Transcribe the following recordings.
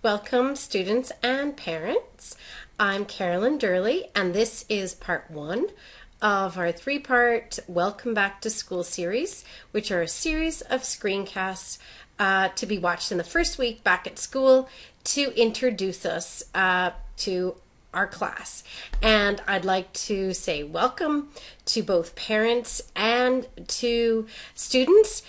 Welcome, students and parents. I'm Carolyn Durley, and this is part one of our three-part Welcome Back to School series, which are a series of screencasts to be watched in the first week back at school to introduce us to our class. And I'd like to say welcome to both parents and to students.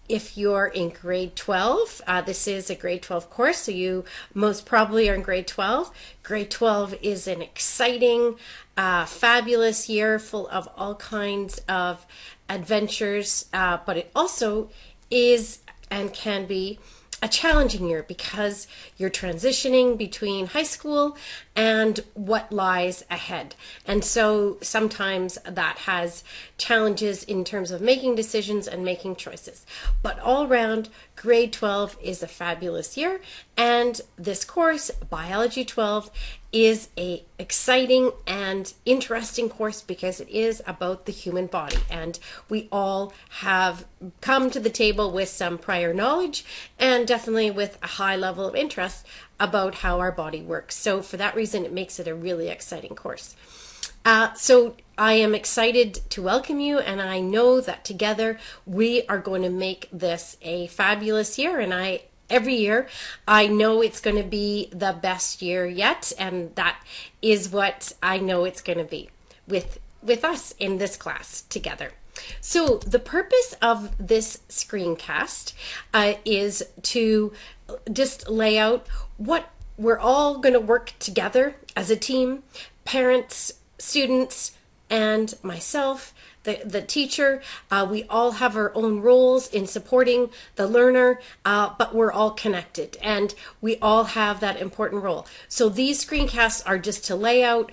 If you're in grade 12, this is a grade 12 course, so you most probably are in grade 12. Grade 12 is an exciting, fabulous year full of all kinds of adventures, but it also is and can be a challenging year because you're transitioning between high school and what lies ahead. And so sometimes that has challenges in terms of making decisions and making choices. But all around, grade 12 is a fabulous year, and this course, Biology 12, is a exciting and interesting course because it is about the human body, and we all have come to the table with some prior knowledge and definitely with a high level of interest about how our body works. So for that reason, it makes it a really exciting course. So I am excited to welcome you, and I know that together we are going to make this a fabulous year, and every year I know it's going to be the best year yet, and that is what I know it's going to be with us in this class together. So the purpose of this screencast is to just lay out what we're all going to work together as a team, parents, students, and myself, the teacher. We all have our own roles in supporting the learner, but we're all connected and we all have that important role. So these screencasts are just to lay out.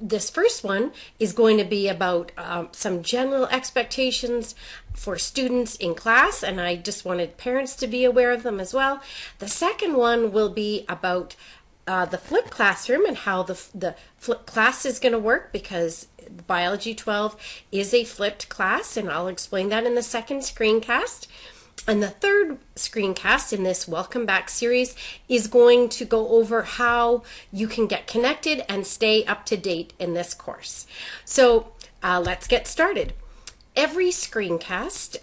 This first one is going to be about some general expectations for students in class, and I just wanted parents to be aware of them as well. The second one will be about the flipped classroom and how the flipped class is going to work, because Biology 12 is a flipped class, and I'll explain that in the second screencast. And the third screencast in this Welcome Back series is going to go over how you can get connected and stay up to date in this course. So let's get started. Every screencast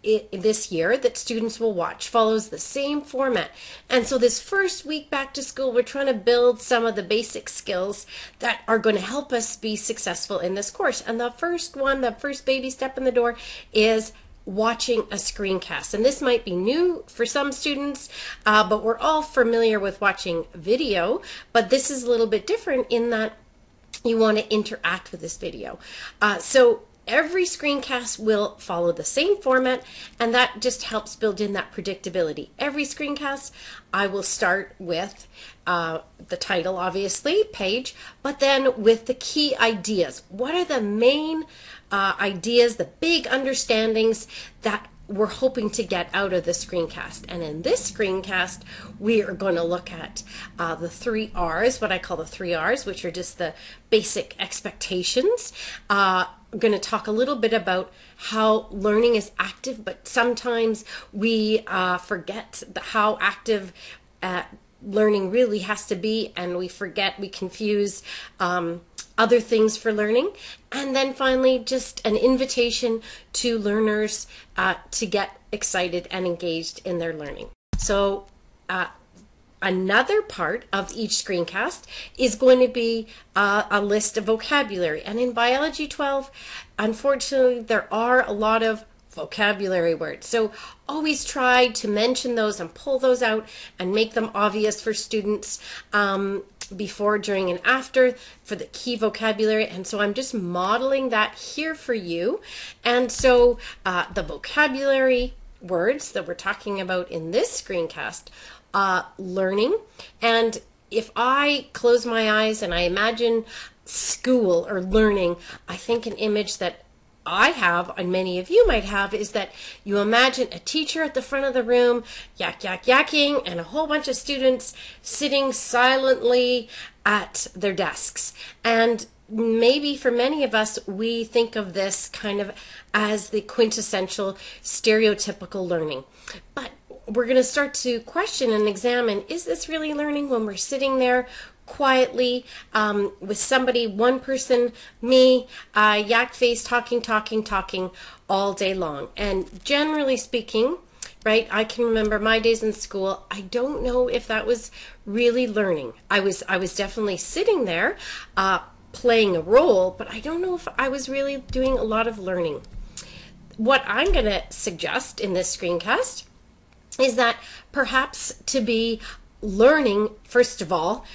this year that students will watch follows the same format. And so this first week back to school, we're trying to build some of the basic skills that are going to help us be successful in this course. And the first one, the first baby step in the door, is watching a screencast. And this might be new for some students, but we're all familiar with watching video, but this is a little bit different in that you want to interact with this video. So every screencast will follow the same format, and that just helps build in that predictability. Every screencast, I will start with the title, obviously, page, but then with the key ideas. What are the main ideas, the big understandings that we're hoping to get out of the screencast? And in this screencast, we are going to look at the 3 R's, what I call the 3 R's, which are just the basic expectations. I'm going to talk a little bit about how learning is active, but sometimes we forget how active learning really has to be, and we confuse other things for learning. And then finally, just an invitation to learners to get excited and engaged in their learning. So another part of each screencast is going to be a list of vocabulary. And in Biology 12, unfortunately, there are a lot of vocabulary words. So always try to mention those and pull those out and make them obvious for students before, during, and after for the key vocabulary. And so I'm just modeling that here for you. And so the vocabulary words that we're talking about in this screencast, learning. And if I close my eyes and I imagine school or learning, I think an image that I have, and many of you might have, is that you imagine a teacher at the front of the room, yakking, and a whole bunch of students sitting silently at their desks. And maybe for many of us, we think of this kind of as the quintessential stereotypical learning. But we're going to start to question and examine, is this really learning when we're sitting there quietly with somebody, one person, me, yak face, talking all day long? And generally speaking, right, I can remember my days in school. I don't know if that was really learning. I was definitely sitting there playing a role, but I don't know if I was really doing a lot of learning. What I'm going to suggest in this screencast is that perhaps to be learning, first of all,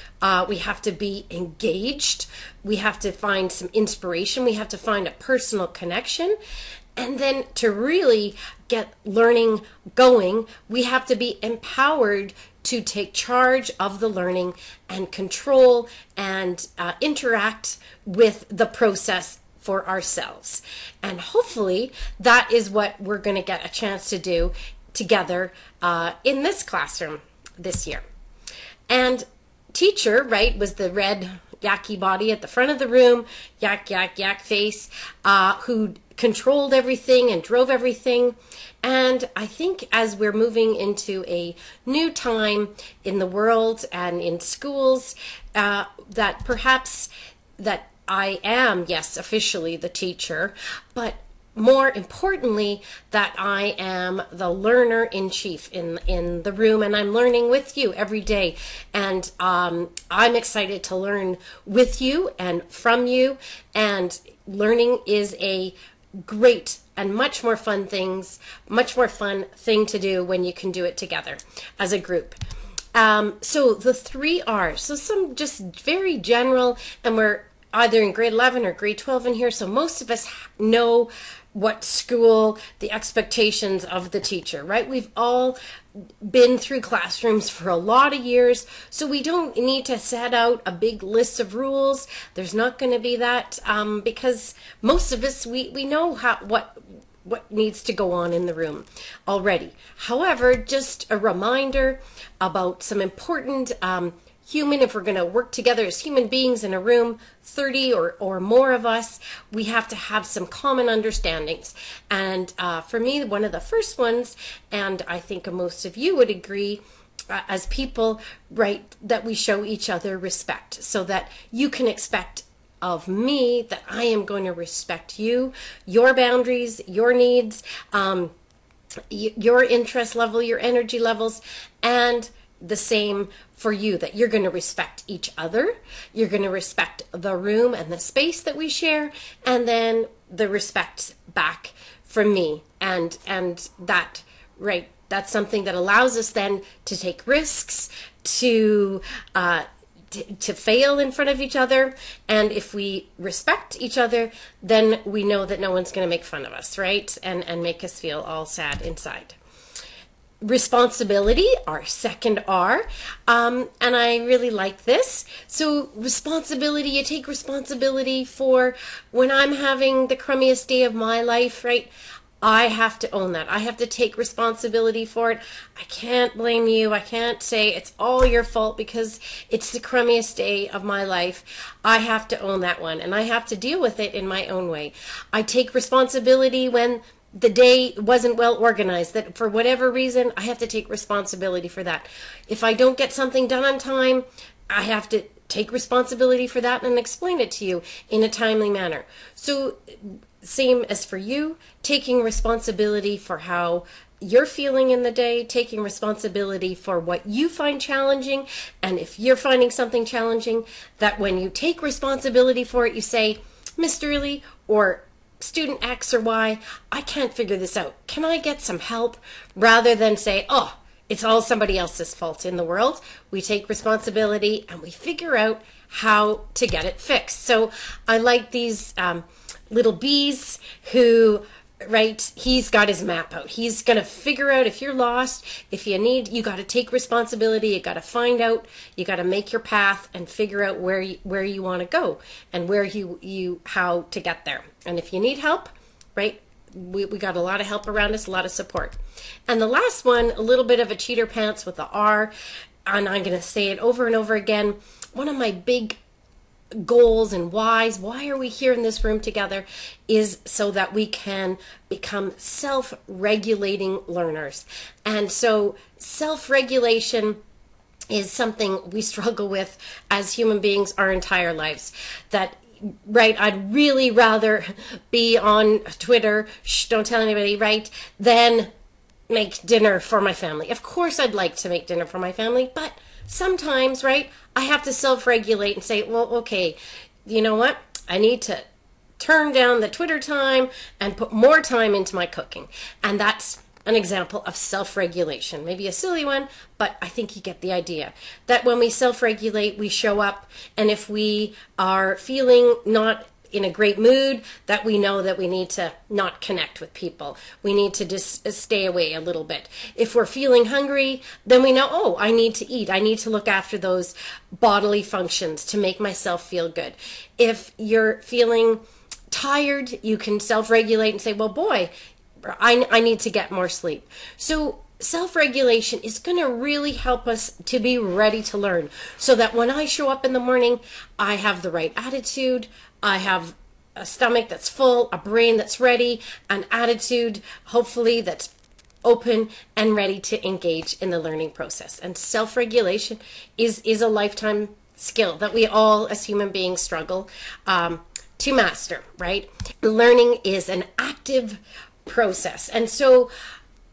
we have to be engaged. We have to find some inspiration. We have to find a personal connection. And then to really get learning going, we have to be empowered to take charge of the learning and control and interact with the process for ourselves. And hopefully that is what we're going to get a chance to do together in this classroom this year. And teacher, right, was the red yacky body at the front of the room, yak face, who controlled everything and drove everything. And I think as we're moving into a new time in the world and in schools, that perhaps that I am, yes, officially the teacher, but more importantly, that I am the learner in chief in the room, and I'm learning with you every day. And I'm excited to learn with you and from you. And learning is a great and much more fun thing to do when you can do it together as a group. So the 3 R's, so some just very general, and we're either in grade 11 or grade 12 in here, so most of us know what school, the expectations of the teacher, right? We've all been through classrooms for a lot of years, so we don't need to set out a big list of rules. There's not going to be that because most of us, we know what needs to go on in the room already. However, just a reminder about some important if we're going to work together as human beings in a room, 30 or more of us, we have to have some common understandings. And for me, one of the first ones, and I think most of you would agree, as people, right, that we show each other respect, so that you can expect of me that I am going to respect you, your boundaries, your needs, your interest level, your energy levels, and the same for you, that you're going to respect each other, you're going to respect the room and the space that we share, and then the respect back from me. And that, right, that's something that allows us then to take risks, to fail in front of each other. And if we respect each other, then we know that no one's going to make fun of us, right, and make us feel all sad inside. Responsibility, our second R, and I really like this. So responsibility, you take responsibility for when I'm having the crummiest day of my life, right? I have to own that. I have to take responsibility for it. I can't blame you. I can't say it's all your fault because it's the crummiest day of my life. I have to own that one, and I have to deal with it in my own way. I take responsibility when the day wasn't well organized, that for whatever reason, I have to take responsibility for that. If I don't get something done on time, I have to take responsibility for that and explain it to you in a timely manner. So same as for you, taking responsibility for how you're feeling in the day, taking responsibility for what you find challenging, and if you're finding something challenging, that when you take responsibility for it, you say, Miss Durley or student X or Y, I can't figure this out. Can I get some help? Rather than say, oh, it's all somebody else's fault in the world. We take responsibility and we figure out how to get it fixed. So I like these little bees who, right, he's got his map out. He's going to figure out if you're lost, if you got to take responsibility, you got to find out, you got to make your path and figure out where you want to go and how to get there. And if you need help, right, we got a lot of help around us, a lot of support. And the last one, a little bit of a cheater pants with the R, and I'm going to say it over and over again. One of my big goals and whys. Why are we here in this room together? Is so that we can become self-regulating learners. And so self-regulation is something we struggle with as human beings our entire lives. That, right, I'd really rather be on Twitter, don't tell anybody, right, than make dinner for my family. Of course I'd like to make dinner for my family, but sometimes, right, I have to self-regulate and say, well, okay, you know what? I need to turn down the Twitter time and put more time into my cooking. And that's an example of self-regulation. Maybe a silly one, but I think you get the idea. That when we self-regulate, we show up, and if we are feeling not in a great mood, that we know that we need to not connect with people. We need to just stay away a little bit. If we're feeling hungry, then we know, oh, I need to eat. I need to look after those bodily functions to make myself feel good. If you're feeling tired, you can self-regulate and say, well, boy, I need to get more sleep. So self-regulation is going to really help us to be ready to learn, so that when I show up in the morning, I have the right attitude, I have a stomach that's full, a brain that's ready, an attitude, hopefully, that's open and ready to engage in the learning process. And self-regulation is a lifetime skill that we all as human beings struggle to master, right? Learning is an active process. And so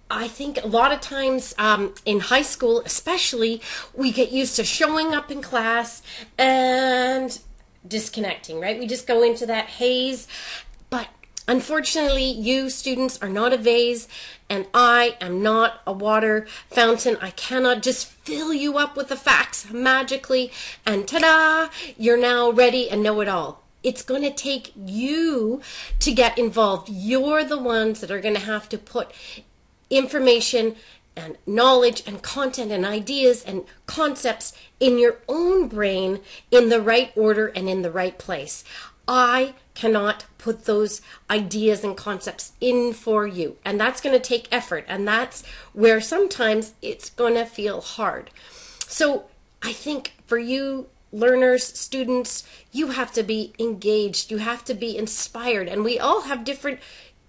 I think a lot of times in high school especially, we get used to showing up in class and disconnecting, right? We just go into that haze. But unfortunately, you students are not a vase, and I am not a water fountain. I cannot just fill you up with the facts magically and ta-da, you're now ready and know it all. It's going to take you to get involved. You're the ones that are going to have to put information and knowledge and content and ideas and concepts in your own brain in the right order and in the right place. I cannot put those ideas and concepts in for you. And that's going to take effort. And that's where sometimes it's going to feel hard. So I think for you learners, students, you have to be engaged. You have to be inspired. And we all have different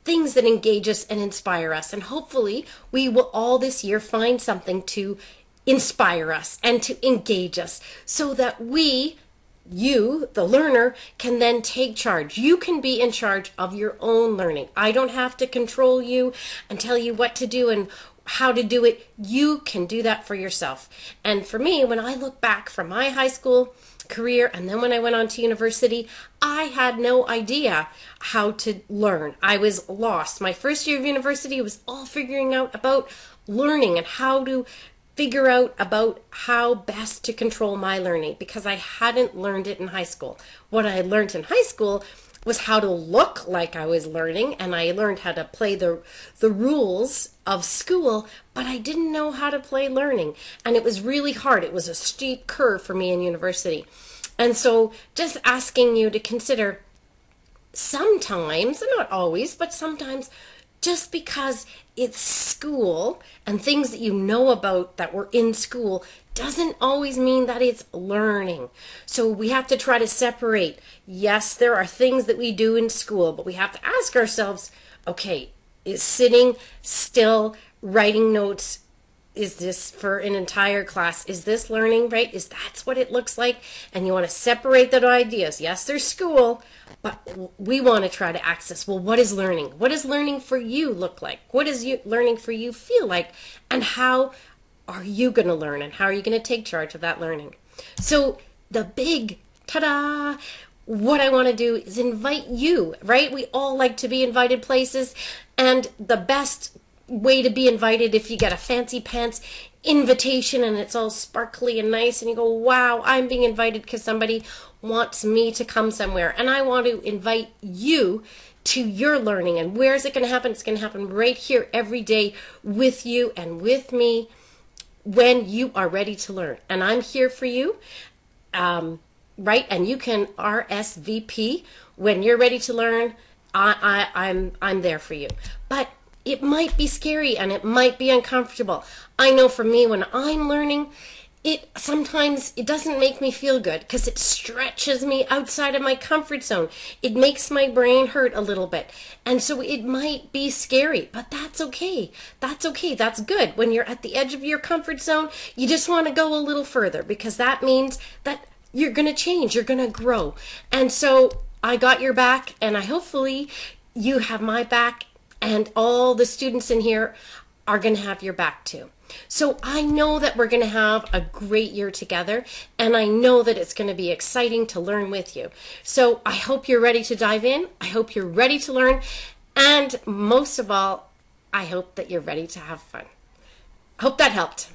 things that engage us and inspire us. And hopefully we will all this year find something to inspire us and to engage us, so that you, the learner, can then take charge. You can be in charge of your own learning. I don't have to control you and tell you what to do and how to do it. You can do that for yourself. And for me, when I look back from my high school career and then when I went on to university, I had no idea how to learn. I was lost. My first year of university was all figuring out about learning and how to figure out about how best to control my learning, because I hadn't learned it in high school. What I learned in high school was how to look like I was learning, and I learned how to play the rules of school, but I didn't know how to play learning. And it was really hard. It was a steep curve for me in university. And so just asking you to consider sometimes, not always, but sometimes, just because it's school and things that you know about that were in school doesn't always mean that it's learning. So we have to try to separate. Yes, there are things that we do in school, but we have to ask ourselves, okay, is sitting still, writing notes, is this for an entire class? Is this learning, right? That's what it looks like? And you want to separate the ideas. Yes, there's school, but we want to try to access, well, what is learning? What does learning for you look like? What does learning for you feel like? And how are you going to learn? And how are you going to take charge of that learning? So the big ta-da, what I want to do is invite you, right? We all like to be invited places, and the best way to be invited, if you get a fancy pants invitation and it's all sparkly and nice and you go, wow, I'm being invited because somebody wants me to come somewhere, and I want to invite you to your learning. And where is it going to happen? It's going to happen right here every day with you and with me when you are ready to learn. And I'm here for you, right? And you can RSVP when you're ready to learn. I'm there for you. But it might be scary and it might be uncomfortable. I know for me, when I'm learning, sometimes it doesn't make me feel good because it stretches me outside of my comfort zone. It makes my brain hurt a little bit. And so it might be scary, but that's okay. That's okay. That's good. When you're at the edge of your comfort zone, you just want to go a little further because that means that you're going to change, you're going to grow. And so I got your back, and hopefully you have my back, and all the students in here are going to have your back too. So I know that we're going to have a great year together, and I know that it's going to be exciting to learn with you. So I hope you're ready to dive in. I hope you're ready to learn. And most of all, I hope that you're ready to have fun. Hope that helped.